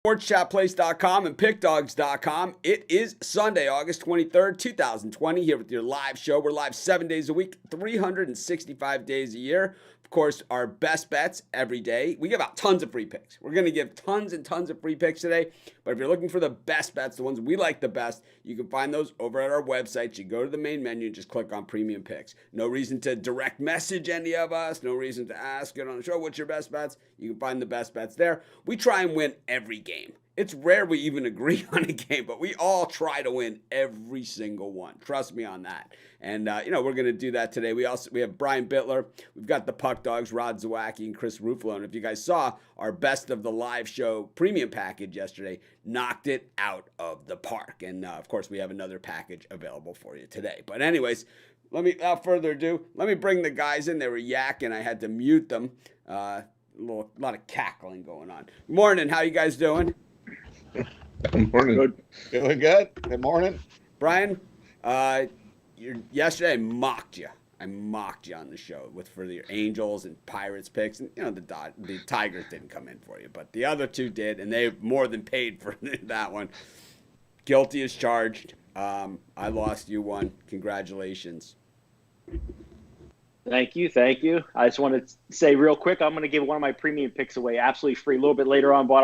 SportsChatPlace.com and PickDogs.com. It is Sunday, August 23rd, 2020, here with your live show. We're live 7 days a week, 365 days a year. Of course, our best bets every day. We give out tons of free picks. We're going to give tons and tons of free picks today. But if you're looking for the best bets, the ones we like the best, you can find those over at our website. You go to the main menu and just click on Premium Picks. No reason to direct message any of us. No reason to ask it on the show, what's your best bets? You can find the best bets there. We try and win every game. It's rare we even agree on a game, but we all try to win every single one. Trust me on that. And, we're going to do that today. We have Brian Bittler. We've got the Puck Dogs, Rod Zawacki, and Chris Ruffalo. And if you guys saw our Best of the Live Show premium package yesterday, knocked it out of the park. And, of course, we have another package available for you today. But anyways, without further ado, let me bring the guys in. They were yakking. I had to mute them. A lot of cackling going on. Good morning. How you guys doing? Good morning. Good. Doing good. Good morning. Brian, yesterday I mocked you. I mocked you on the show for your Angels and Pirates picks. And, the Tigers didn't come in for you, but the other two did, and they more than paid for that one. Guilty as charged. I lost, you won. Congratulations. Thank you. I just want to say real quick, I'm going to give one of my premium picks away absolutely free a little bit later on, but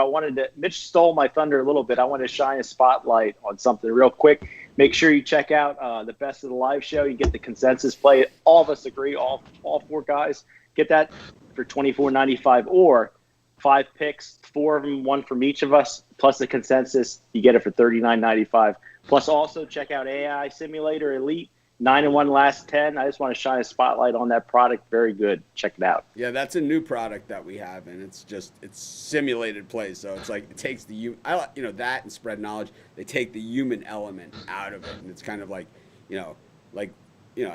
Mitch stole my thunder a little bit. I want to shine a spotlight on something real quick. Make sure you check out the Best of the Live Show. You get the consensus play. All of us agree, all four guys. Get that for $24.95 or 5 picks, 4 of them, 1 from each of us, plus the consensus. You get it for $39.95. Plus also check out AI Simulator Elite. 9-1 last 10. I just want to shine a spotlight on that product. Very good. Check it out. Yeah, that's a new product that we have, and it's simulated play. So it's like it takes that and spread knowledge. They take the human element out of it, and it's kind of like, I've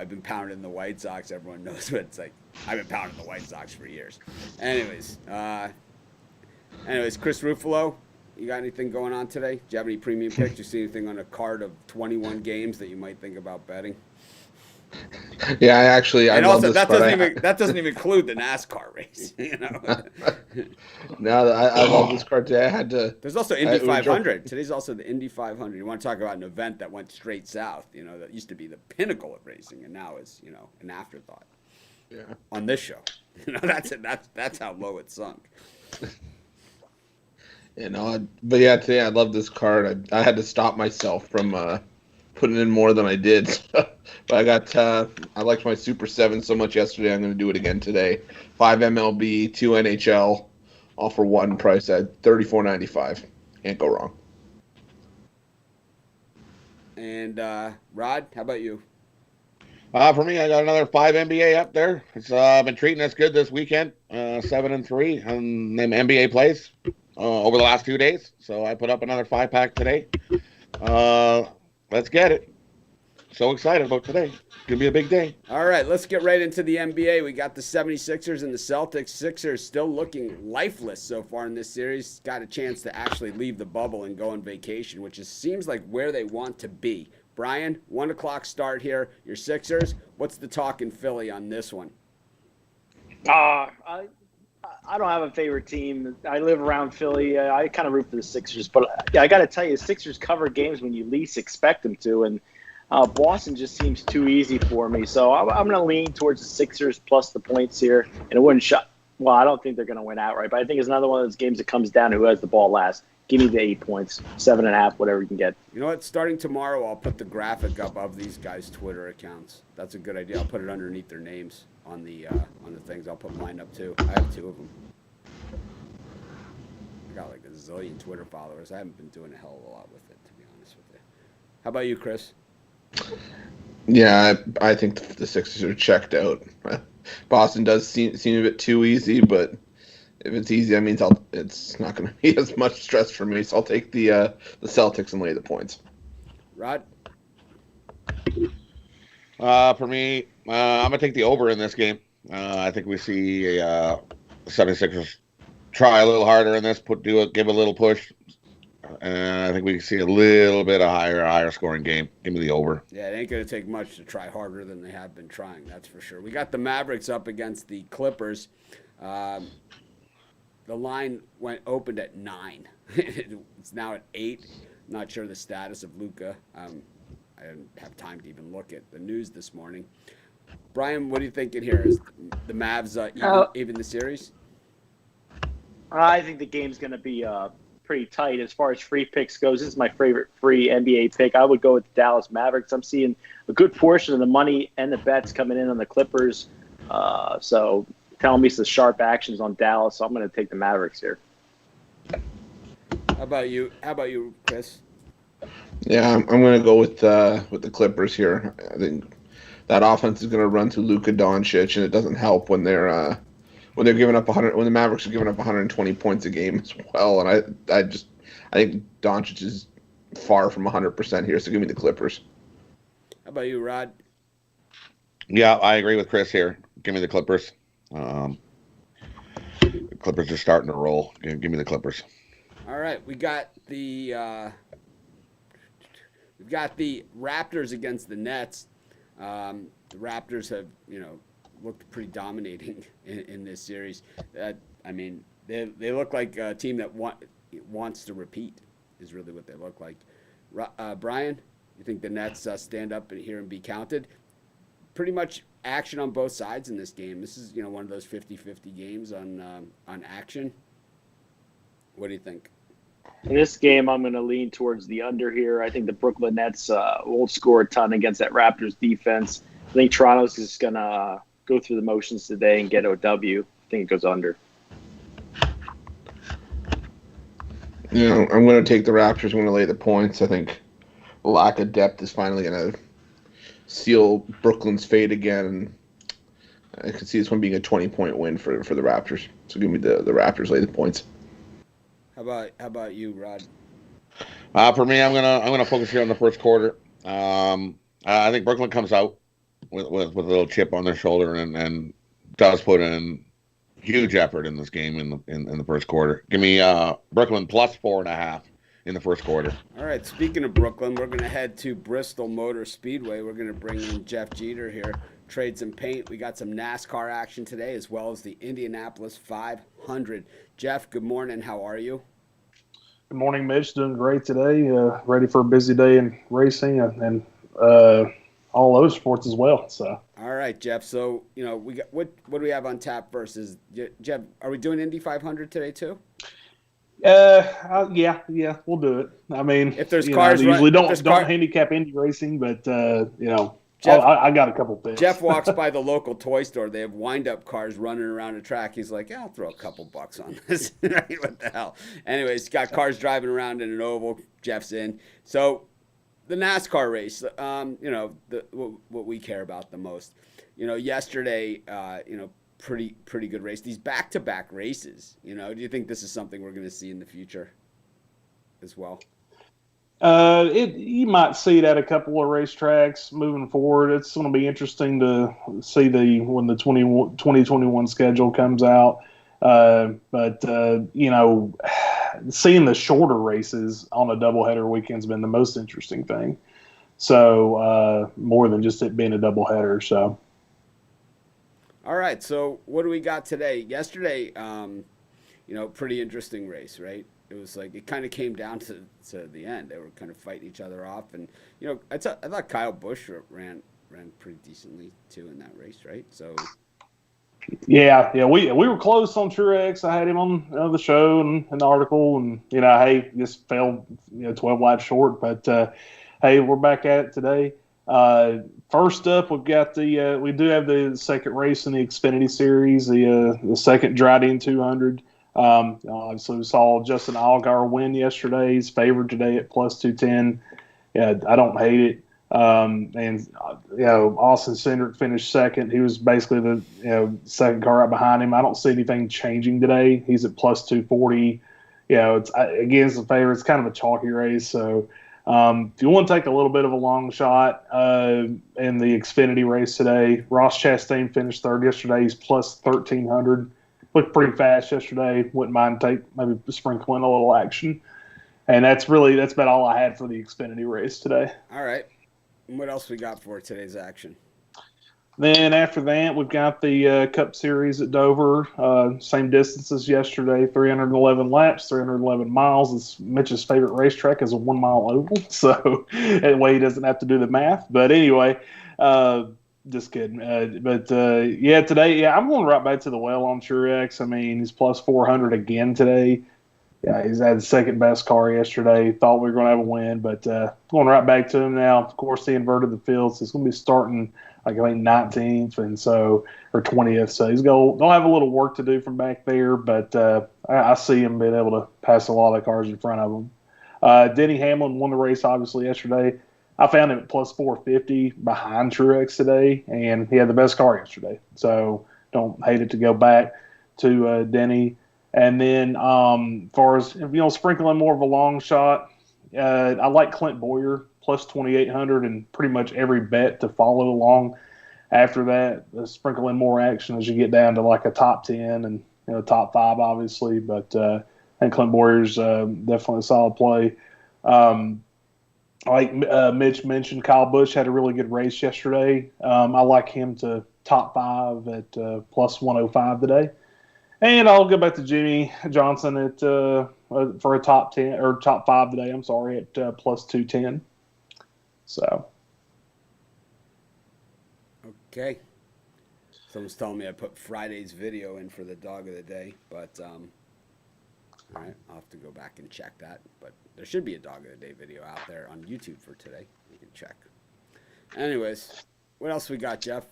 been pounding the White Sox. Everyone knows what it's like. I've been pounding the White Sox for years. Anyways, Chris Ruffalo, you got anything going on today? Do you have any premium picks? Do you see anything on a card of 21 games that you might think about betting? Yeah, I and love also this that card. that doesn't even include the NASCAR race. No, I love this card today. There's also Indy 500. Today's also the Indy 500. You want to talk about an event that went straight south? That used to be the pinnacle of racing, and now is an afterthought. Yeah. On this show, that's how low it sunk. But yeah, today I love this card. I had to stop myself from putting in more than I did. But I liked my Super 7 so much yesterday, I'm going to do it again today. 5 MLB, 2 NHL, all for one price at $34.95. Can't go wrong. And Rod, how about you? For me, I got another 5 NBA up there. It's been treating us good this weekend. 7-3 on them NBA plays over the last 2 days. So I put up another 5-pack today. Let's get it. So excited about today. It's going to be a big day. All right, let's get right into the NBA. We got the 76ers and the Celtics. Sixers still looking lifeless so far in this series. Got a chance to actually leave the bubble and go on vacation, which seems like where they want to be. Brian, 1 o'clock start here. Your Sixers. What's the talk in Philly on this one? I don't have a favorite team. I live around Philly. I kind of root for the Sixers, but I got to tell you, Sixers cover games when you least expect them to, and Boston just seems too easy for me. So I'm going to lean towards the Sixers plus the points here, and it wouldn't shut. Well, I don't think they're going to win outright, but I think it's another one of those games that comes down to who has the ball last. Give me the 8 points, 7.5, whatever you can get. You know what? Starting tomorrow, I'll put the graphic up of these guys' Twitter accounts. That's a good idea. I'll put it underneath their names on the things. I'll put mine up too. I have 2 of them. I got like a zillion Twitter followers. I haven't been doing a hell of a lot with it, to be honest with you. How about you, Chris? Yeah, I think the Sixers are checked out. Boston does seem a bit too easy, but if it's easy, that means it's not going to be as much stress for me. So I'll take the Celtics and lay the points. Rod? For me, I'm going to take the over in this game. I think we see 76ers try a little harder in this, give a little push. I think we can see a little bit of higher scoring game. Give me the over. Yeah, it ain't going to take much to try harder than they have been trying, that's for sure. We got the Mavericks up against the Clippers. The line opened at 9. It's now at 8. Not sure the status of Luka. I didn't have time to even look at the news this morning. Brian, what are you thinking here? Is the Mavs even the series? I think the game's going to be pretty tight as far as free picks goes. This is my favorite free NBA pick. I would go with the Dallas Mavericks. I'm seeing a good portion of the money and the bets coming in on the Clippers. So telling me some sharp actions on Dallas. So I'm going to take the Mavericks here. How about you, Chris? Yeah, I'm going to go with the Clippers here. I think that offense is going to run through Luka Doncic, and it doesn't help when they're giving up 100. When the Mavericks are giving up 120 points a game as well. And I think Doncic is far from 100% here. So give me the Clippers. How about you, Rod? Yeah, I agree with Chris here. Give me the Clippers. The Clippers are starting to roll. Give me the Clippers. All right, we've got the Raptors against the Nets. The Raptors have, looked pretty dominating in this series. They look like a team that wants to repeat. Is really what they look like. Brian, you think the Nets stand up here and be counted? Pretty much action on both sides in this game. This is one of those 50-50 games on action. What do you think? In this game, I'm going to lean towards the under here. I think the Brooklyn Nets won't score a ton against that Raptors defense. I think Toronto's just going to go through the motions today and get a W. I think it goes under. I'm going to take the Raptors. I'm going to lay the points. I think the lack of depth is finally going to seal Brooklyn's fate again. And I could see this one being a 20-point win for the Raptors. So give me the Raptors, lay the points. How about you, Rod? For me, I'm gonna focus here on the first quarter. I think Brooklyn comes out with a little chip on their shoulder and does put in huge effort in this game in the first quarter. Give me Brooklyn plus 4.5 in the first quarter. All right. Speaking of Brooklyn, we're gonna head to Bristol Motor Speedway. We're gonna bring in Jeff Jeter here, trade some paint. We got some NASCAR action today as well as the Indianapolis 500. Jeff, good morning. How are you? Good morning, Mitch. Doing great today. Ready for a busy day in racing and all those sports as well. So. All right, Jeff. So we got what do we have on tap versus Jeff? Are we doing Indy 500 today too? Yeah, we'll do it. I mean, if there's cars, I usually don't handicap Indy racing, but Jeff, I got a couple picks. Jeff walks by the local toy store. They have wind-up cars running around a track. He's like, yeah, I'll throw a couple bucks on this. What the hell? Anyways, got cars driving around in an oval. Jeff's in. So the NASCAR race, what we care about the most. Yesterday, pretty good race. These back-to-back races, do you think this is something we're going to see in the future as well? You might see it at a couple of racetracks moving forward. It's going to be interesting to see when the 2021 schedule comes out. But seeing the shorter races on a doubleheader weekend's been the most interesting thing. So more than just it being a doubleheader. So. All right. So what do we got today? Yesterday, pretty interesting race, right? It was like it kind of came down to the end. They were kind of fighting each other off, and I thought Kyle Busch ran pretty decently too in that race, right? So yeah, we were close on Truex. I had him on the show and the article, and hey, just fell 12 laps short. But hey, we're back at it today. First up, we do have the second race in the Xfinity Series, the second Dryden 200. Obviously, we saw Justin Allgaier win yesterday. He's favored today at plus 210. Yeah, I don't hate it. Austin Cindric finished second. He was basically the second car right behind him. I don't see anything changing today. He's at plus 240. It's against the favorite. It's kind of a chalky race. So if you want to take a little bit of a long shot in the Xfinity race today, Ross Chastain finished third yesterday. He's plus 1,300. Looked pretty fast yesterday. Wouldn't mind maybe sprinkling a little action. And that's about all I had for the Xfinity race today. All right. And what else we got for today's action? Then after that, we've got the Cup Series at Dover. Same distance as yesterday, 311 laps, 311 miles. It's Mitch's favorite racetrack is a 1 mile oval, so that way he doesn't have to do the math. But anyway, just kidding. Yeah, today, yeah, I'm going right back to the well on Truex. I mean, he's plus 400 again today. Yeah, he's had the second best car yesterday. Thought we were going to have a win, but going right back to him now. Of course, he inverted the field, so he's going to be starting like I think 19th and so or 20th. So he's going to have a little work to do from back there, but I see him being able to pass a lot of cars in front of him. Denny Hamlin won the race obviously yesterday. I found him at plus 450 behind Truex today, and he had the best car yesterday. So don't hate it to go back to Denny. And then, as far as sprinkling more of a long shot, I like Clint Boyer plus 2,800 and pretty much every bet to follow along. After that, sprinkle in more action as you get down to like a top 10 and top 5, obviously. But I think Clint Boyer's definitely a solid play. Like Mitch mentioned, Kyle Busch had a really good race yesterday. I like him to top 5 at plus 105 today. And I'll go back to Jimmy Johnson at for a top 10 or top 5 today. I'm sorry, at plus 210. So. Okay. Someone's telling me I put Friday's video in for the dog of the day, but all right, I'll have to go back and check that. But there should be a dog of the day video out there on YouTube for today. You can check. Anyways, what else we got, Jeff?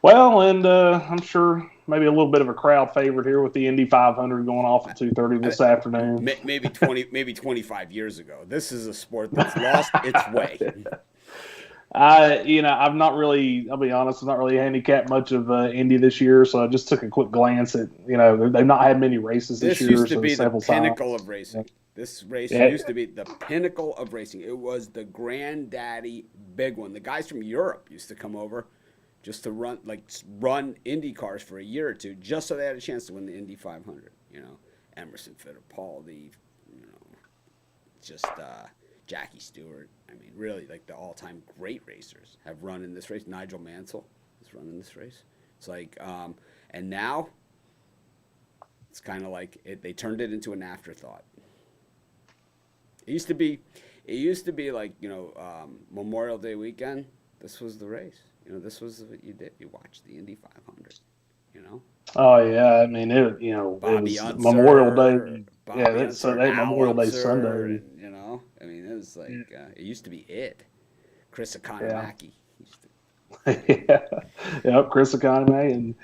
Well, and I'm sure maybe a little bit of a crowd favorite here with the Indy 500 going off at 2:30 this afternoon. Maybe 25 years ago. This is a sport that's lost its way. I've not really, I'll be honest, I've not really handicapped much of Indy this year, so I just took a quick glance at, they've not had many races this year. This used to be the pinnacle of racing. This race used to be the pinnacle of racing. It was the granddaddy big one. The guys from Europe used to come over just to run Indy cars for a year or two, just so they had a chance to win the Indy 500. Emerson Fittipaldi, just Jackie Stewart. I mean, really, like the all-time great racers have run in this race. Nigel Mansell has run in this race. It's like, and now it's kind of like they turned it into an afterthought. It used to be like Memorial Day weekend. This was the race. This was what you did. You watched the Indy 500. Oh yeah, I mean it. Bobby it was Unser, Memorial Day. Unser, that Memorial Day Unser, Sunday. And, I mean it was like it used to be it. Chris Economaki. Yep, Chris Economaki, and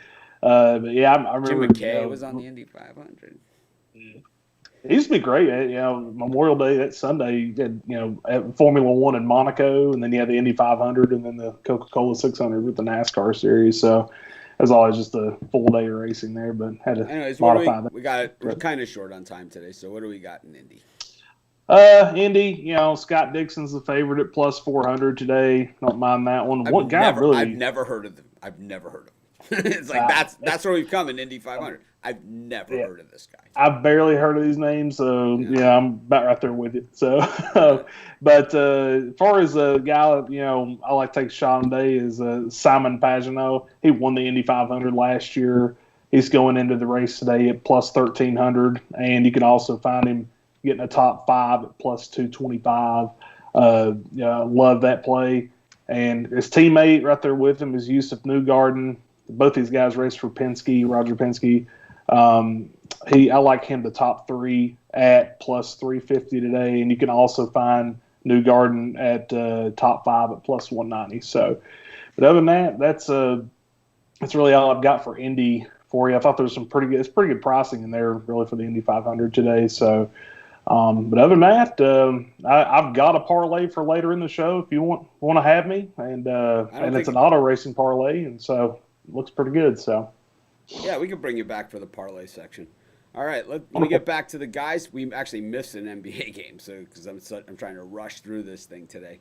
but yeah, I remember. Jim McKay was on the Indy 500. It used to be great. Memorial Day that Sunday, you had, Formula One in Monaco, and then you had the Indy 500, and then the Coca-Cola 600 with the NASCAR series. So it was always just a full day of racing there, but had to modify that. We're kind of short on time today, so what do we got in Indy? Indy, Scott Dixon's the favorite at plus 400 today. Don't mind that one. I've never heard of them. I've never heard of them. It's like that's where we've come in Indy 500. I've never heard of this guy. I've barely heard of these names, so I'm about right there with you. So, but as far as a guy, I like to take a shot today is Simon Pagenaud. He won the Indy 500 last year. He's going into the race today at plus 1,300, and you can also find him getting a top 5 at plus 225. Love that play. And his teammate right there with him is Yusuf Newgarden. Both these guys raced for Penske, Roger Penske. I like him to top 3 at plus 350 today, and you can also find Newgarden at top 5 at plus 190. So, but other than that, that's really all I've got for Indy for you. I thought there was some pretty good pricing in there really for the Indy 500 today. So, but other than that, I've got a parlay for later in the show if you want to have me, and it's an auto racing parlay, and so it looks pretty good. So. Yeah, we can bring you back for the parlay section. All right, let me get back to the guys. We actually missed an NBA game, because I'm trying to rush through this thing today.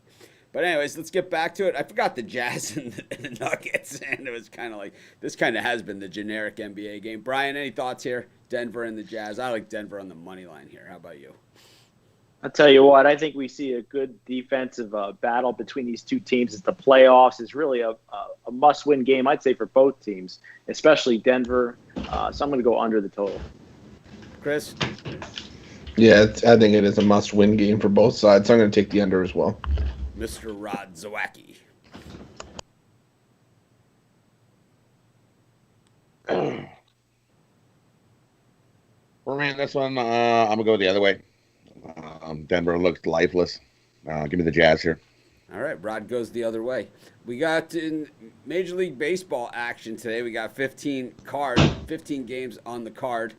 But anyways, let's get back to it. I forgot the Jazz and the Nuggets, and it was kind of like this kind of has been the generic NBA game. Brian, any thoughts here? Denver and the Jazz. I like Denver on the money line here. How about you? I'll tell you what, I think we see a good defensive battle between these two teams. It's the playoffs. It's really a must-win game, I'd say, for both teams, especially Denver. So I'm going to go under the total. Chris? Yeah, I think it is a must-win game for both sides. So I'm going to take the under as well. Mr. Rod Zawacki. For me, this one, I'm going to go the other way. Denver looks lifeless. Give me the Jazz here. All right, Rod goes the other way. We got in Major League Baseball action today. We got 15 games on the card.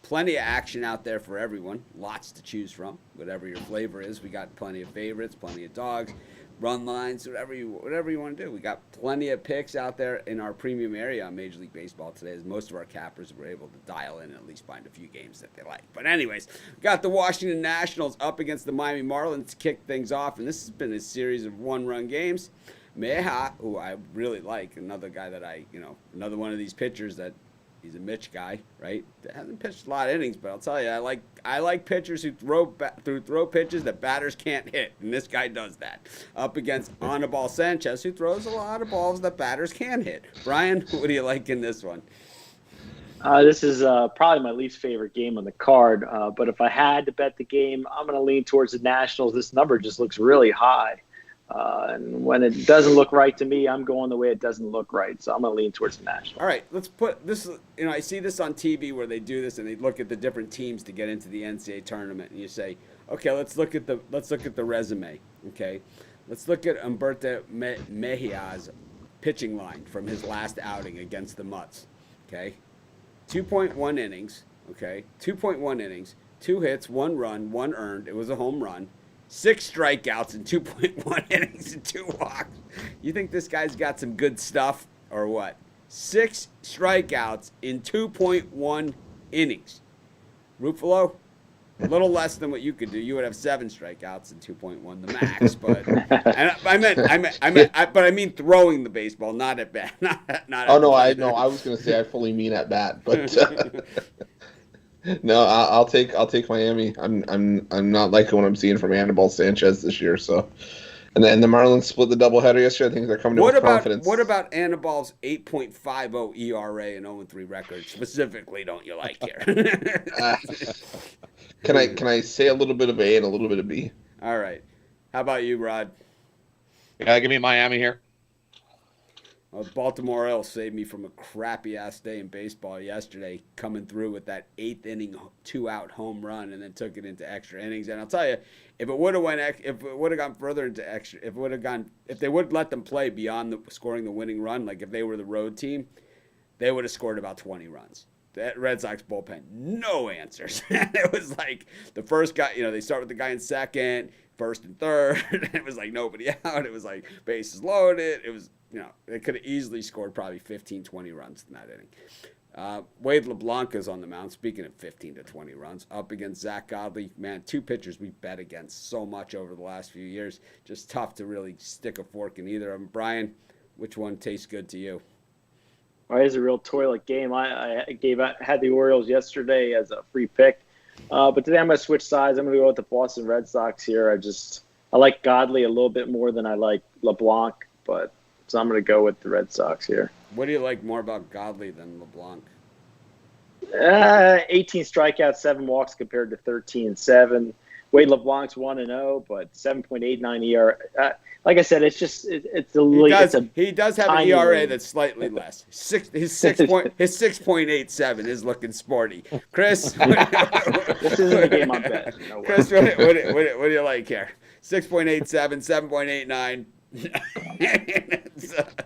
Plenty of action out there for everyone. Lots to choose from. Whatever your flavor is, we got plenty of favorites, plenty of dogs, run lines, whatever you want to do. We got plenty of picks out there in our premium area on Major League Baseball today, as most of our cappers were able to dial in and at least find a few games that they like. But anyways, we got the Washington Nationals up against the Miami Marlins to kick things off, and this has been a series of one-run games. Meja, who I really like, another guy that another one of these pitchers that he's a Mitch guy, right? Hasn't pitched a lot of innings, but I'll tell you, I like pitchers who throw pitches that batters can't hit, and this guy does that. Up against Anibal Sanchez, who throws a lot of balls that batters can hit. Brian, what do you like in this one? This is probably my least favorite game on the card, but if I had to bet the game, I'm going to lean towards the Nationals. This number just looks really high. And when it doesn't look right to me, I'm going the way it doesn't look right. So I'm going to lean towards the Nationals. All right, let's put this, I see this on TV where they do this and they look at the different teams to get into the NCAA tournament. And you say, okay, let's look at the resume. Okay, let's look at Humberto Mejia's pitching line from his last outing against the Mutts. Okay, 2.1 innings. Okay, 2.1 innings, 2 hits, 1 run, 1 earned. It was a home run. 6 strikeouts in 2.1 innings and 2 walks. You think this guy's got some good stuff or what? 6 strikeouts in 2.1 innings. Ruffalo, a little less than what you could do. You would have 7 strikeouts in 2.1, the max. But I mean throwing the baseball, not at bat. I was going to say I fully mean at bat, but. No, I'll take Miami. I'm not liking what I'm seeing from Anibal Sanchez this year. So, and then the Marlins split the doubleheader yesterday. I think they're coming in with confidence. What about Anibal's 8.50 ERA and 0-3 record specifically? Don't you like here? Can I say a little bit of A and a little bit of B? All right. How about you, Rod? Yeah, give me Miami here. Well, Baltimore Orioles saved me from a crappy-ass day in baseball yesterday, coming through with that 8th inning 2-out home run and then took it into extra innings. And I'll tell you, if it would have gone further into extra, if they would let them play beyond scoring the winning run, like if they were the road team, they would have scored about 20 runs. That Red Sox bullpen, no answers. It was like the first guy, they start with the guy in second, first and third. It was like nobody out. It was like bases loaded. It was, they could have easily scored probably 15, 20 runs in that inning. Wade LeBlanc is on the mound, speaking of 15 to 20 runs, up against Zach Godley. Man, 2 pitchers we bet against so much over the last few years. Just tough to really stick a fork in either of them. Brian, which one tastes good to you? Well, it's a real toilet game. I had the Orioles yesterday as a free pick. But today I'm going to switch sides. I'm going to go with the Boston Red Sox here. I like Godley a little bit more than I like LeBlanc, so I'm going to go with the Red Sox here. What do you like more about Godley than LeBlanc? 18 strikeouts, 7 walks compared to 13-7. Wade LeBlanc's 1-0, but 7.89 ERA. Like I said, it's a league. He does have an ERA that's slightly less. His 6.87 is looking sporty. Chris, this isn't a game I'm betting. No way. Chris, what do you like here? 6.87, 7.89.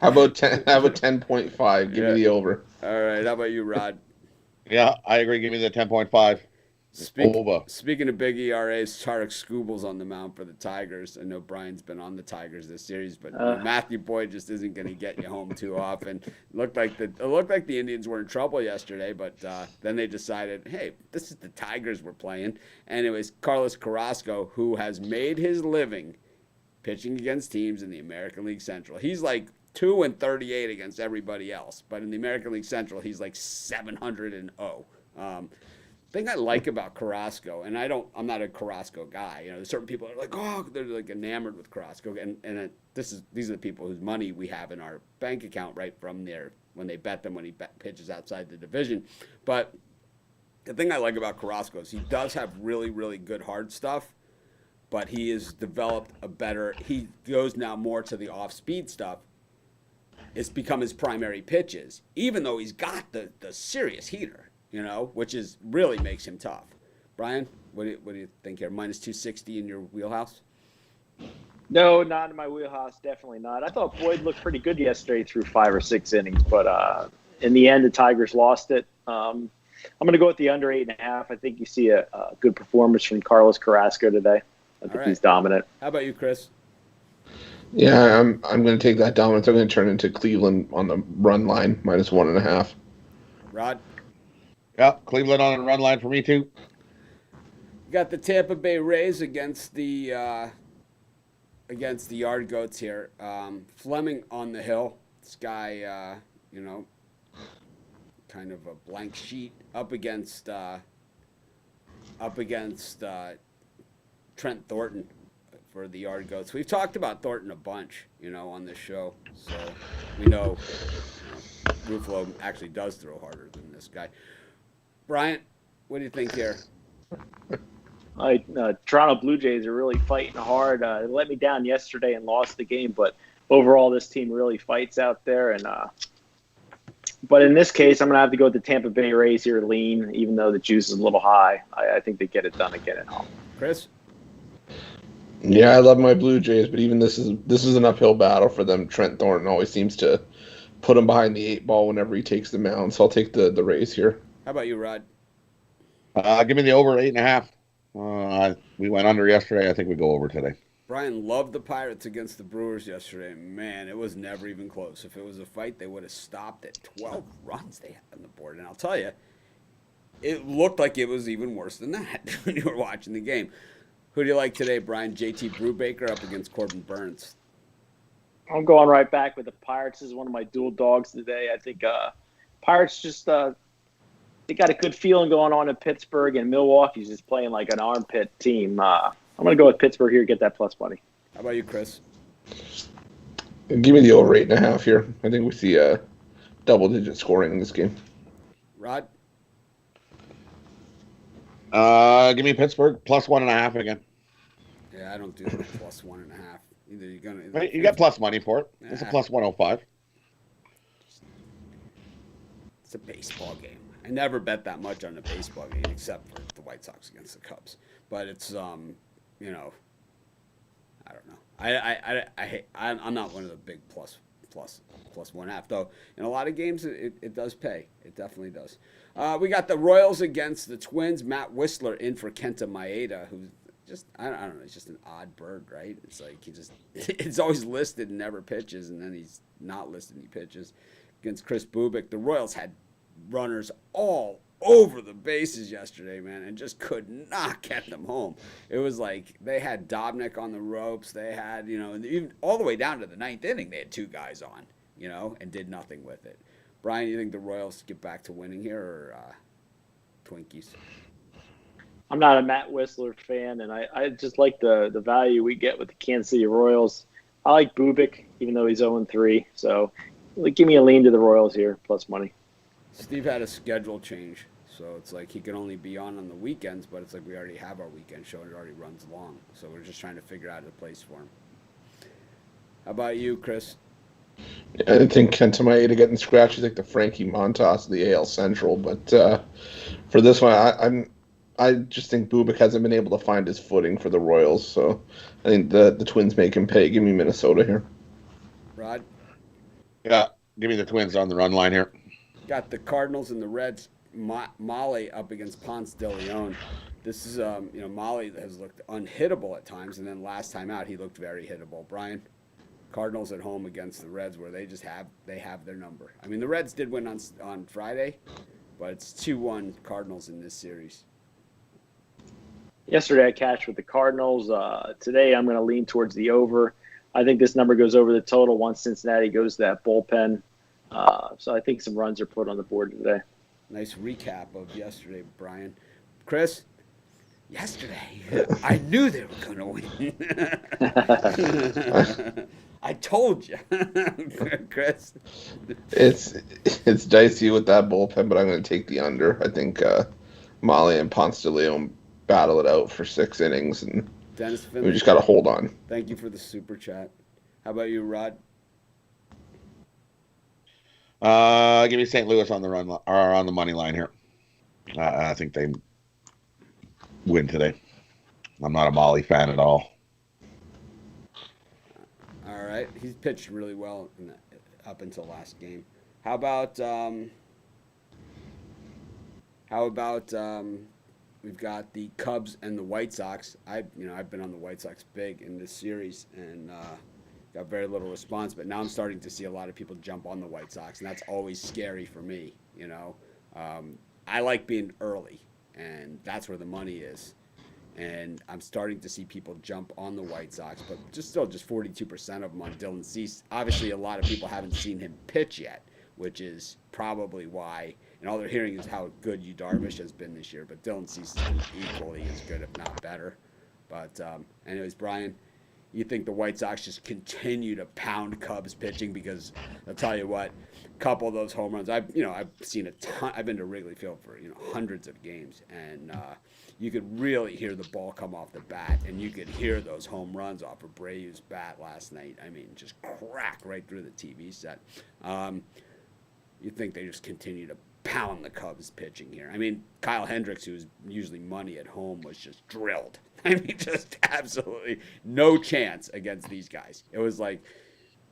How about 10.5? Give me the over. All right. How about you, Rod? Yeah, I agree. Give me the 10.5. Speaking of big ERAs, Tarek Skubal's on the mound for the Tigers. I know Brian's been on the Tigers this series, but Matthew Boyd just isn't going to get you home too often. It looked like the Indians were in trouble yesterday, but then they decided, hey, this is the Tigers we're playing. And it was Carlos Carrasco, who has made his living pitching against teams in the American League Central. He's like 2-38 against everybody else, but in the American League Central, he's like 700-0. thing I like about Carrasco, and I'm not a Carrasco guy. You know, there's certain people that are like, oh, they're like enamored with Carrasco, and these are the people whose money we have in our bank account right from there when they bet them when he pitches outside the division. But the thing I like about Carrasco is he does have really, really good hard stuff, but he has developed he goes now more to the off-speed stuff. It's become his primary pitches, even though he's got the serious heater, you know, which really makes him tough. Brian, what do you think here? Minus 260 in your wheelhouse? No, not in my wheelhouse. Definitely not. I thought Boyd looked pretty good yesterday through 5 or 6 innings, but in the end, the Tigers lost it. I'm going to go with the under 8.5. I think you see a good performance from Carlos Carrasco today. I think he's dominant. How about you, Chris? Yeah, I'm going to take that dominance. I'm going to turn into Cleveland on the run line, minus 1.5. Rod? Yeah, Cleveland on the run line for me too. You got the Tampa Bay Rays against the Yard Goats here. Fleming on the hill. This guy, you know, kind of a blank sheet up against Trent Thornton for the Yard Goats. We've talked about Thornton a bunch, you know, on this show, so we know, Ruffalo actually does throw harder than this guy. Bryant, what do you think here? Toronto Blue Jays are really fighting hard. They let me down yesterday and lost the game, but overall this team really fights out there. And but in this case, I'm going to have to go with the Tampa Bay Rays here, lean, even though the juice is a little high. I think they get it done and get it home. Chris? Yeah, I love my Blue Jays, but even this is an uphill battle for them. Trent Thornton always seems to put him behind the 8 ball whenever he takes the mound, so I'll take the Rays here. How about you, Rod? Give me the over 8.5. We went under yesterday. I think we go over today. Brian loved the Pirates against the Brewers yesterday. Man, it was never even close. If it was a fight, they would have stopped at 12 runs they had on the board. And I'll tell you, it looked like it was even worse than that when you were watching the game. Who do you like today, Brian? JT Brubaker up against Corbin Burns. I'm going right back with the Pirates. This is one of my dual dogs today. I think Pirates just they got a good feeling going on in Pittsburgh, and Milwaukee's just playing like an armpit team. I'm going to go with Pittsburgh here, get that plus money. How about you, Chris? Give me the over 8.5 here. I think we see double-digit scoring in this game. Rod? Give me Pittsburgh plus 1.5 again. Yeah, I don't do the plus 1.5. Either you're gonna. You got plus money for it. Nah. It's a plus 105. It's a baseball game. I never bet that much on a baseball game except for the White Sox against the Cubs. But it's you know, I don't know. I'm not one of the big plus 1.5 though. In a lot of games, it does pay. It definitely does. We got the Royals against the Twins. Matt Whistler in for Kenta Maeda, who's just I don't know. He's just an odd bird, right? It's like it's always listed and never pitches, and then he's not listed and he pitches against Chris Bubik. The Royals had runners all over the bases yesterday, man, and just could not get them home. It was like they had Dobnik on the ropes. They had, you know, even all the way down to the 9th inning, they had 2 guys on, you know, and did nothing with it. Brian, you think the Royals get back to winning here or Twinkies? I'm not a Matt Whistler fan, and I just like the value we get with the Kansas City Royals. I like Bubik, even though he's 0-3. So give me a lean to the Royals here, plus money. Steve had a schedule change, so it's like he can only be on the weekends, but it's like we already have our weekend show and it already runs long. So we're just trying to figure out a place for him. How about you, Chris? Yeah, I think Kenta Maeda getting scratched is like the Frankie Montas of the AL Central, but for this one, I just think Bubik hasn't been able to find his footing for the Royals, so I think the Twins make him pay. Give me Minnesota here. Rod? Yeah, give me the Twins on the run line here. Got the Cardinals and the Reds. Molly up against Ponce de Leon. This is, Molly has looked unhittable at times, and then last time out he looked very hittable. Brian, Cardinals at home against the Reds, where they have their number. I mean, the Reds did win on Friday, but it's 2-1 Cardinals in this series. Yesterday I cashed with the Cardinals. Today I'm going to lean towards the over. I think this number goes over the total once Cincinnati goes to that bullpen. So I think some runs are put on the board today. Nice recap of yesterday, Brian. Chris, yesterday, I knew they were going to win. I told you, Chris. It's dicey with that bullpen, but I'm going to take the under. I think Molly and Ponce de Leon battle it out for 6 innings, and Dennis Finley, we just got to hold on. Thank you for the super chat. How about you, Rod? Give me St. Louis on the run or on the money line here. I think they win today. I'm not a Molly fan at all. All right, he's pitched really well up until last game. How about we've got the Cubs and the White Sox. I've been on the White Sox big in this series and got very little response, but now I'm starting to see a lot of people jump on the White Sox, and that's always scary for me. I like being early, and that's where the money is. And I'm starting to see people jump on the White Sox, but just 42% of them on Dylan Cease. Obviously, a lot of people haven't seen him pitch yet, which is probably why. And all they're hearing is how good Yu Darvish has been this year. But Dylan Cease has been equally as good, if not better. But anyways, Brian, you think the White Sox just continue to pound Cubs pitching? Because I'll tell you what, a couple of those home runs, I've seen a ton. I've been to Wrigley Field for hundreds of games, and you could really hear the ball come off the bat, and you could hear those home runs off of Abreu's bat last night. I mean, just crack right through the TV set. You think they just continue to pound the Cubs pitching here? I mean, Kyle Hendricks, who's usually money at home, was just drilled. I mean, just absolutely no chance against these guys. It was like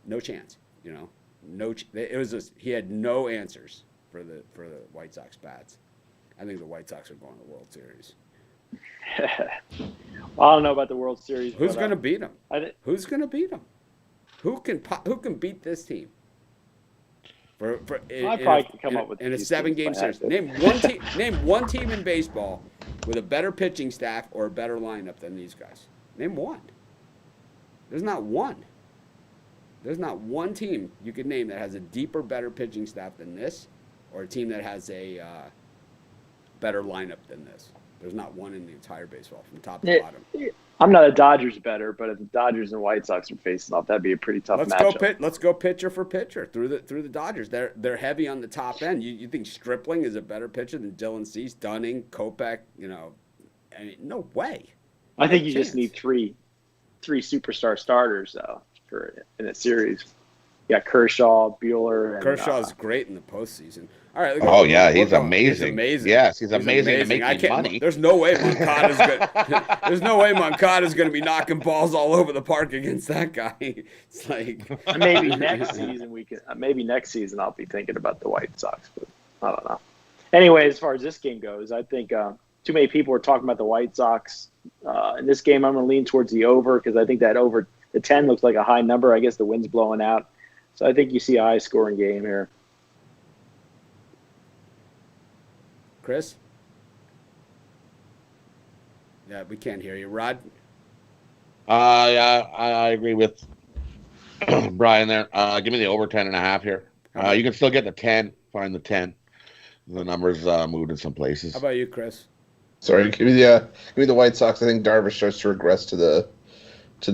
no chance, it was just he had no answers for the White Sox bats. I think the White Sox are going to the World Series. Well, I don't know about the World Series. Who's going to beat them? Who's going to beat them? Who can beat this team? I probably can come up with in a 7-game series. Name one team in baseball with a better pitching staff or a better lineup than these guys. Name one. There's not one. There's not one team you could name that has a deeper, better pitching staff than this, or a team that has a better lineup than this. There's not one in the entire baseball from top to bottom. I'm not a Dodgers better, but if the Dodgers and White Sox are facing off, that'd be a pretty tough matchup. Let's go pitcher for pitcher through the Dodgers. They're heavy on the top end. You think Stripling is a better pitcher than Dylan Cease, Dunning, Kopech? I mean, no way. I think you just need three superstar starters though in a series. You got Kershaw, Buehler. Kershaw's great in the postseason. All right. He's amazing. He's amazing. Yes, he's amazing to make money. There's no way Moncada's good. There's no way Moncada's going to be knocking balls all over the park against that guy. It's like maybe next season I'll be thinking about the White Sox, but I don't know. Anyway, as far as this game goes, I think too many people are talking about the White Sox. In this game, I'm going to lean towards the over because I think that over the 10 looks like a high number. I guess the wind's blowing out. So I think you see a high-scoring game here. Chris? Yeah, we can't hear you. Rod? Yeah, I agree with Brian there. Give me the over 10.5 here. You can still get the 10. Find the 10. The numbers moved in some places. How about you, Chris? Sorry, give me the White Sox. I think Darvish starts to regress to the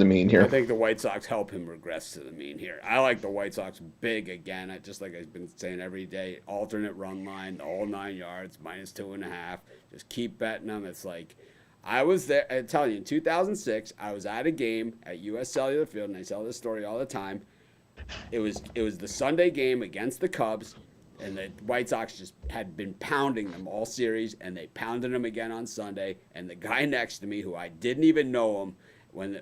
mean here. I think the White Sox help him regress to the mean here. I like the White Sox big again. Just like I've been saying every day, alternate run line, the whole 9 yards, -2.5. Just keep betting them. It's like I was there. I tell you, in 2006, I was at a game at U.S. Cellular Field, and I tell this story all the time. It was the Sunday game against the Cubs, and the White Sox just had been pounding them all series, and they pounded them again on Sunday. And the guy next to me, who I didn't even know him, when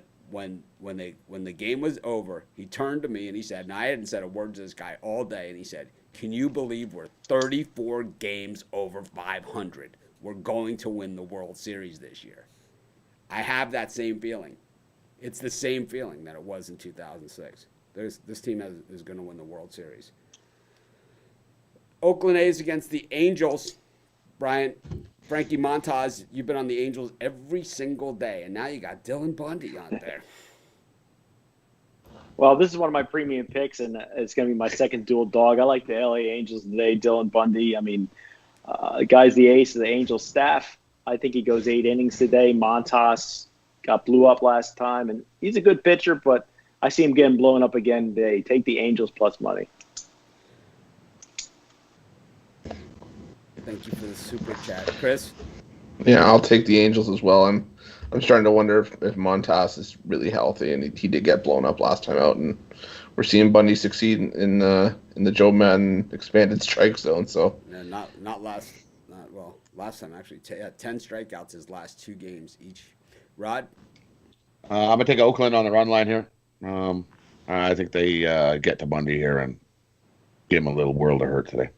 the game was over, he turned to me and he said, and I hadn't said a word to this guy all day, and he said, "Can you believe we're 34 games over 500? We're going to win the World Series this year." I have that same feeling. It's the same feeling that it was in 2006. This team is going to win the World Series. Oakland A's against the Angels. Brian, Frankie Montas, you've been on the Angels every single day, and now you got Dylan Bundy on there. Well, this is one of my premium picks, and it's going to be my second dual dog. I like the LA Angels today, Dylan Bundy. I mean, the guy's the ace of the Angels staff. I think he goes 8 innings today. Montas got blew up last time, and he's a good pitcher, but I see him getting blown up again today. Take the Angels plus money. Thank you for the super chat, Chris. Yeah, I'll take the Angels as well. I'm starting to wonder if Montas is really healthy, and he did get blown up last time out, and we're seeing Bundy succeed in the Joe Madden expanded strike zone. So No, last time actually. 10 strikeouts his last 2 games each. Rod. I'm gonna take Oakland on the run line here. I think they get to Bundy here and give him a little world of hurt today.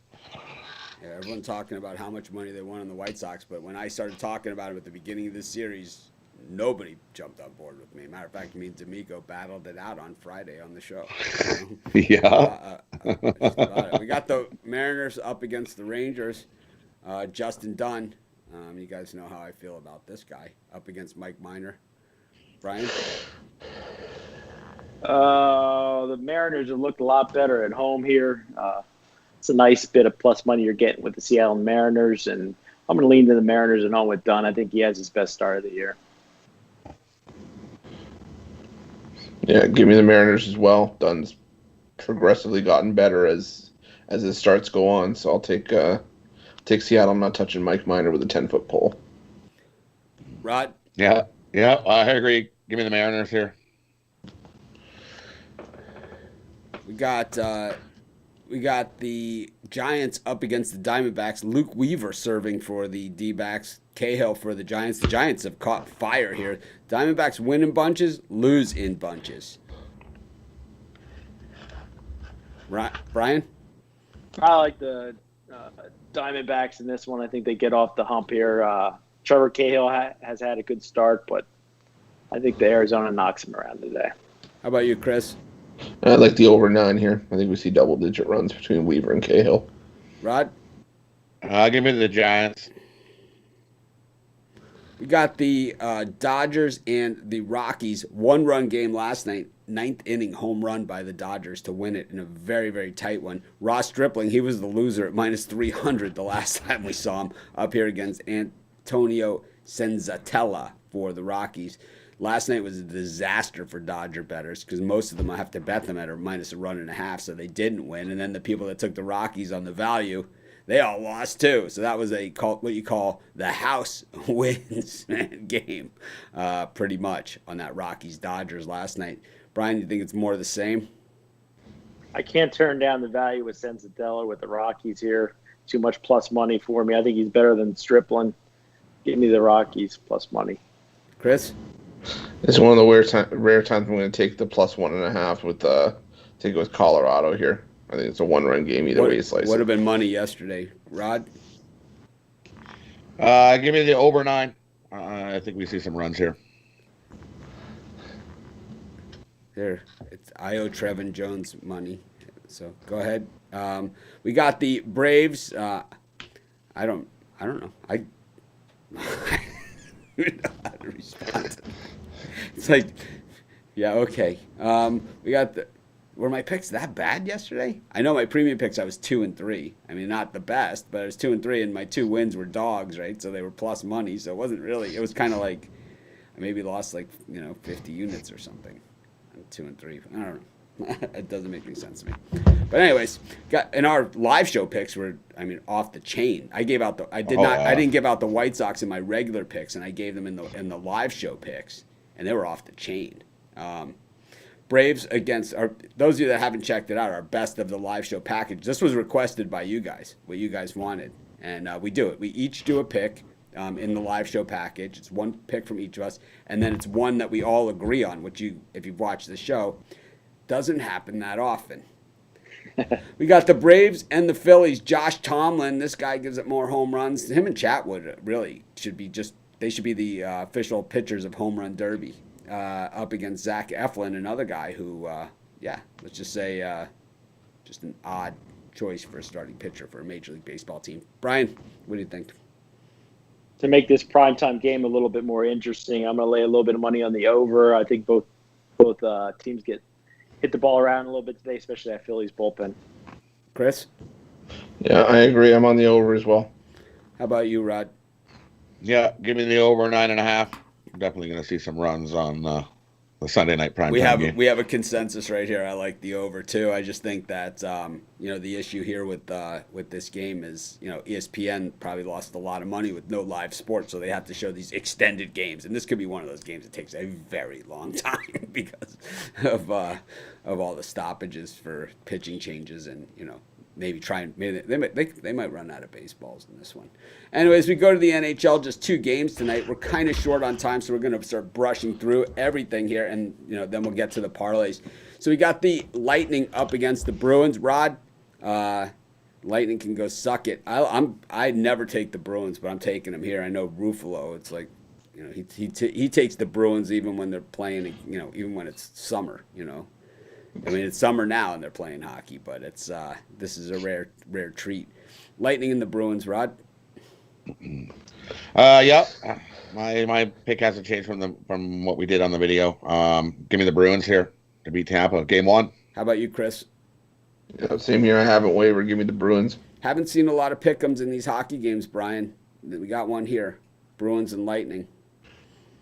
Yeah, everyone's talking about how much money they won on the White Sox, but when I started talking about it at the beginning of this series, nobody jumped on board with me. Matter of fact, me and D'Amico battled it out on Friday on the show. Yeah. Just about it. We got the Mariners up against the Rangers. Justin Dunn. You guys know how I feel about this guy. Up against Mike Minor. Brian? The Mariners have looked a lot better at home here. It's a nice bit of plus money you're getting with the Seattle Mariners, and I'm going to lean to the Mariners at home with Dunn. I think he has his best start of the year. yeah, give me the Mariners as well. Dunn's progressively gotten better as his starts go on. So I'll take Seattle. I'm not touching Mike Minor with a 10-foot pole. Rod? Yeah, I agree. Give me the Mariners here. We got the Giants up against the Diamondbacks. Luke Weaver serving for the D-backs. Cahill for the Giants. The Giants have caught fire here. Diamondbacks win in bunches, lose in bunches. Brian? I like the Diamondbacks in this one. I think they get off the hump here. Trevor Cahill has had a good start, but I think the Arizona knocks him around today. How about you, Chris? I like the over 9 here. I think we see double-digit runs between Weaver and Cahill. Rod? Give me the Giants. We got the Dodgers and the Rockies. 1-run game last night. 9th inning home run by the Dodgers to win it in a very, very tight one. Ross Stripling, he was the loser at minus 300 the last time we saw him up here against Antonio Senzatella for the Rockies. Last night was a disaster for Dodger bettors because most of them have to bet them at a minus 1.5, so they didn't win. And then the people that took the Rockies on the value, they all lost too. So that was what you call the house wins game, pretty much on that Rockies-Dodgers last night. Brian, you think it's more of the same? I can't turn down the value with Senzatella with the Rockies here. Too much plus money for me. I think he's better than Stripling. Give me the Rockies plus money. Chris? It's one of the rare times I'm going to take the plus 1.5 with take it with Colorado here. I think it's a 1-run game either way you slice it. Would have been money yesterday. Rod? Give me the over 9. I think we see some runs here. There, it's I.O. Trevin Jones money. So go ahead. We got the Braves. I don't know. I don't know how to respond to that. It's like, yeah, okay. We got were my picks that bad yesterday? I know my premium picks I was 2-3. I mean, not the best, but I was 2-3, and my 2 wins were dogs, right? So they were plus money. So it wasn't really. It was kind of like I maybe lost 50 units or something. 2-3. I don't know. It doesn't make any sense to me. But anyways, in our live show picks were, off the chain. I didn't give out the White Sox in my regular picks, and I gave them in the live show picks, and they were off the chain. Braves against those of you that haven't checked it out, our best of the live show package. This was requested by you guys, what you guys wanted, and we do it. We each do a pick. In the live show package. It's one pick from each of us, and then it's one that we all agree on, which if you've watched the show, doesn't happen that often. We got the Braves and the Phillies. Josh Tomlin, this guy gives up more home runs. Him and Chatwood really should be the official pitchers of Home Run Derby up against Zach Eflin, another guy who, let's just say just an odd choice for a starting pitcher for a Major League Baseball team. Brian, what do you think? To make this primetime game a little bit more interesting, I'm going to lay a little bit of money on the over. I think both teams hit the ball around a little bit today, especially that Phillies bullpen. Chris? Yeah, I agree. I'm on the over as well. How about you, Rod? Yeah, give me the over 9.5. Definitely going to see some runs on the Sunday night prime time game. We have a consensus right here. I like the over too. I just think that the issue here with this game is ESPN probably lost a lot of money with no live sports, so they have to show these extended games, and this could be one of those games that takes a very long time because of all the stoppages for pitching changes and maybe they might run out of baseballs in this one. Anyways, we go to the NHL, just 2 games tonight. We're kind of short on time, so we're going to start brushing through everything here, and then we'll get to the parlays. So we got the Lightning up against the Bruins. Rod, Lightning can go suck it. I never take the Bruins, but I'm taking them here. I know Ruffalo. It's like he takes the Bruins even when they're playing. Even when it's summer. I mean, it's summer now and they're playing hockey, but this is a rare treat. Lightning and the Bruins, Rod. Yeah, my pick hasn't changed from what we did on the video. Give me the Bruins here to beat Tampa, game 1. How about you, Chris? Yeah, same here. I haven't wavered. Give me the Bruins. Haven't seen a lot of pick'ems in these hockey games, Brian. We got one here: Bruins and Lightning.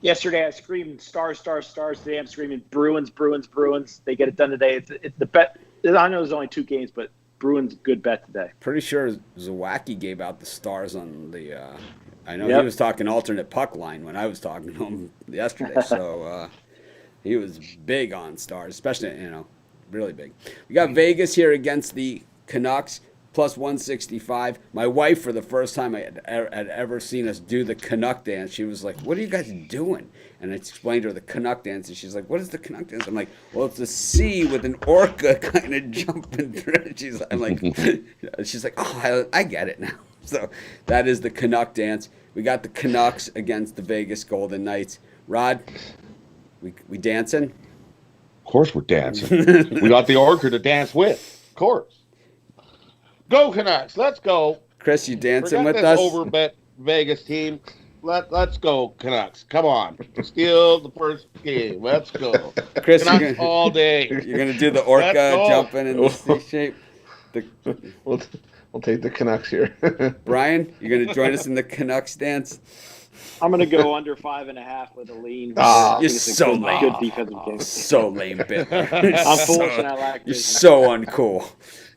Yesterday I screamed stars, stars, stars. Today I'm screaming Bruins, Bruins, Bruins. They get it done today. It's the bet. I know there's only 2 games, but Bruins good bet today. Pretty sure Zawacki gave out the stars on the. I know he was talking alternate puck line when I was talking to him yesterday. So he was big on stars, especially really big. We got Vegas here against the Canucks. Plus 165. My wife, for the first time I had ever seen us do the Canuck dance, she was like, "What are you guys doing?" And I explained to her the Canuck dance, and she's like, "What is the Canuck dance?" I'm like, "Well, it's a C with an orca kind of jumping through." She's like, "Oh, I get it now." So that is the Canuck dance. We got the Canucks against the Vegas Golden Knights. Rod, we dancing? Of course we're dancing. We got the orca to dance with. Of course. Go Canucks, let's go. Chris, you dancing Forget with this us? overbet Vegas team. Let's go Canucks. Come on. Steal the first game. Let's go. Chris, Canucks all day. You're going to do the orca jumping in the C shape? We'll take the Canucks here. Brian, you're going to join us in the Canucks dance? I'm going to go under 5.5 with a lean. You're so lame. Good defensive game. So lame, Bittler. I'm foolish and I lack You're vision. so uncool.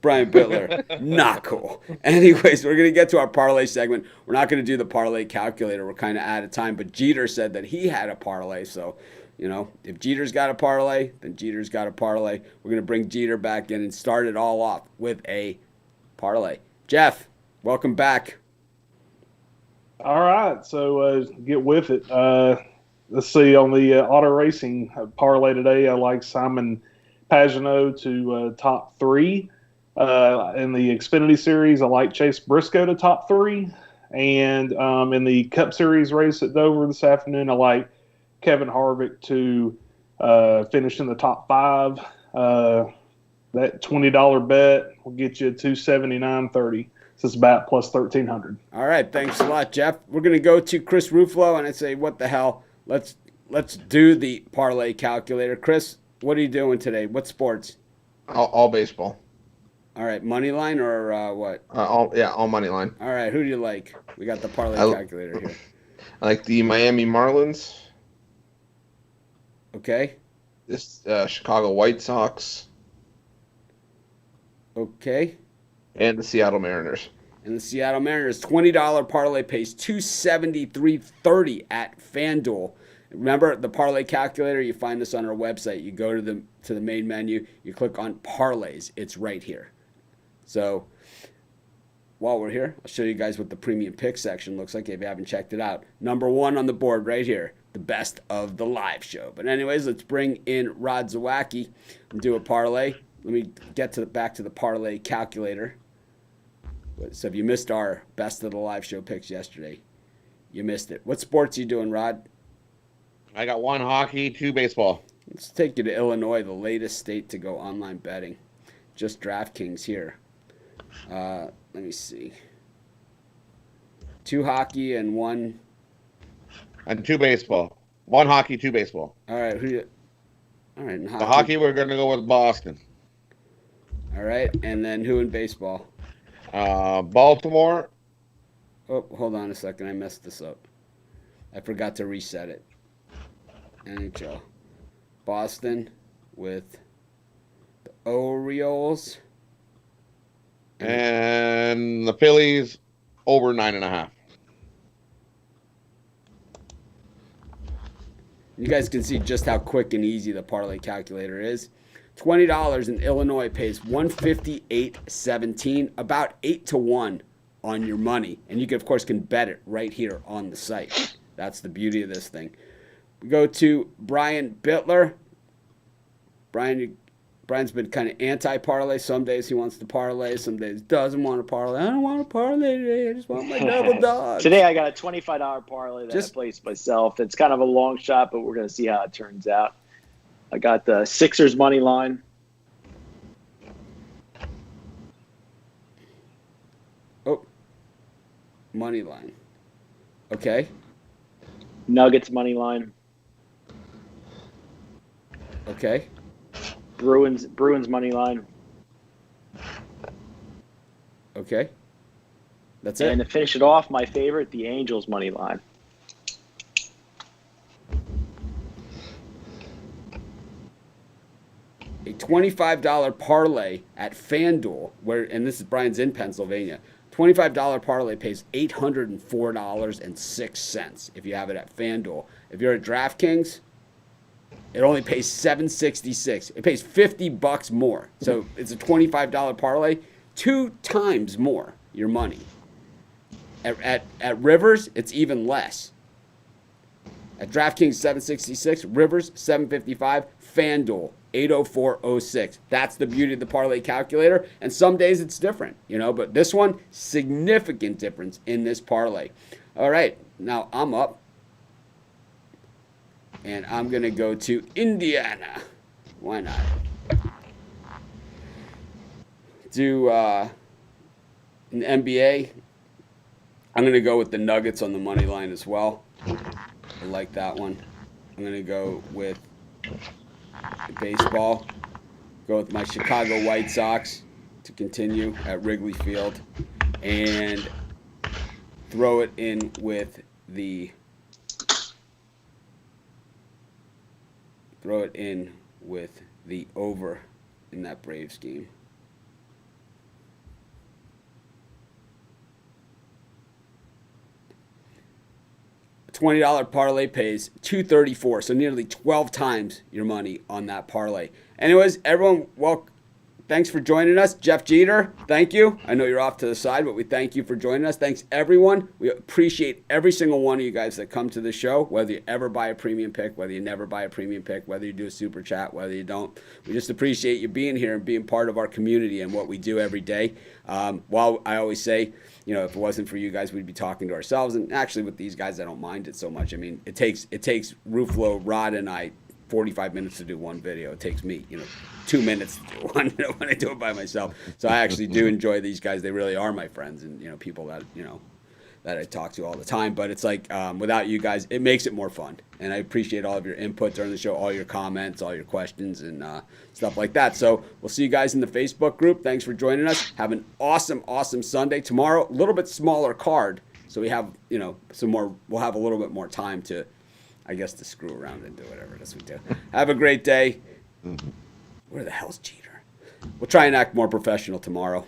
Brian Bittler, not cool. Anyways, we're going to get to our parlay segment. We're not going to do the parlay calculator. We're kind of out of time. But Jeter said that he had a parlay. So, if Jeter's got a parlay, then Jeter's got a parlay. We're going to bring Jeter back in and start it all off with a parlay. Jeff, welcome back. All right, so get with it. Let's see, on the auto racing parlay today, I like Simon Pagenaud to top 3. In the Xfinity Series, I like Chase Briscoe to top 3. And in the Cup Series race at Dover this afternoon, I like Kevin Harvick to finish in the top 5. That $20 bet will get you $279.30. So it's about plus 1,300. All right, thanks a lot, Jeff. We're going to go to Chris Ruffalo, and I say, what the hell? Let's do the parlay calculator. Chris, what are you doing today? What sports? All baseball. All right, money line or what? All money line. All right, who do you like? We got the parlay calculator here. I like the Miami Marlins. Okay. This Chicago White Sox. Okay. And the Seattle Mariners. And the Seattle Mariners, $20 parlay pays $273.30 at FanDuel. Remember the parlay calculator? You find this on our website. You go to the main menu. You click on parlays. It's right here. So while we're here, I'll show you guys what the premium pick section looks like if you haven't checked it out. Number 1 on the board right here, the best of the live show. But anyways, let's bring in Rod Zawacki and do a parlay. Let me get back to the parlay calculator. So if you missed our best of the live show picks yesterday, you missed it. What sports are you doing, Rod? I got 1 hockey, 2 baseball. Let's take you to Illinois, the latest state to go online betting. Just DraftKings here. Let me see. 2 hockey and 1. And 2 baseball. 1 hockey, 2 baseball. All right. All right. And The hockey, we're going to go with Boston. All right. And then who in baseball? Baltimore. Oh, hold on a second. I messed this up. I forgot to reset it. NHL. Boston with the Orioles. And the Phillies over 9.5. You guys can see just how quick and easy the parlay calculator is. $20 in Illinois pays 158.17, about 8-1 on your money. And you, can, of course, can bet it right here on the site. That's the beauty of this thing. We go to Brian Bittler. Brian's been kind of anti-parlay. Some days he wants to parlay. Some days doesn't want to parlay. I don't want to parlay today. I just want my double dogs. Today I got a $25 parlay that I placed myself. It's kind of a long shot, but we're going to see how it turns out. I got the Sixers money line. Oh, money line. Okay. Nuggets money line. Okay. Bruins money line. Okay. That's it. And to finish it off, my favorite, the Angels money line. A $25 parlay at FanDuel, and this is Brian's in Pennsylvania. $25 parlay pays $804.06 if you have it at FanDuel. If you're at DraftKings, it only pays $766. It pays $50 more. So it's a $25 parlay, 2 times more your money. At Rivers, it's even less. At DraftKings, $766, Rivers, $755, FanDuel, $804.06. That's the beauty of the parlay calculator. And some days it's different, but this one, significant difference in this parlay. All right, now I'm up. And I'm going to go to Indiana. Why not? Do an NBA. I'm going to go with the Nuggets on the money line as well. I like that one. I'm going to go with baseball. Go with my Chicago White Sox to continue at Wrigley Field. And throw it in with the over in that Braves game. $20 parlay pays $234, so nearly 12 times your money on that parlay. Anyways, everyone, thanks for joining us. Jeff Jeter, thank you. I know you're off to the side, but we thank you for joining us. Thanks, everyone. We appreciate every single one of you guys that come to the show, whether you ever buy a premium pick, whether you never buy a premium pick, whether you do a super chat, whether you don't. We just appreciate you being here and being part of our community and what we do every day. While I always say, if it wasn't for you guys, we'd be talking to ourselves. And actually, with these guys, I don't mind it so much. I mean, it takes Ruflo, Rod, and I 45 minutes to do one video. It takes me, 2 minutes to do one when I do it by myself. So I actually do enjoy these guys. They really are my friends and, people that, that I talk to all the time. But it's like without you guys, it makes it more fun. And I appreciate all of your input during the show, all your comments, all your questions and stuff like that. So we'll see you guys in the Facebook group. Thanks for joining us. Have an awesome, awesome Sunday. Tomorrow, a little bit smaller card. So we have, some more, we'll have a little bit more time to, I guess, to screw around and do whatever it is we do. Have a great day. Where the hell's Jeter? We'll try and act more professional tomorrow.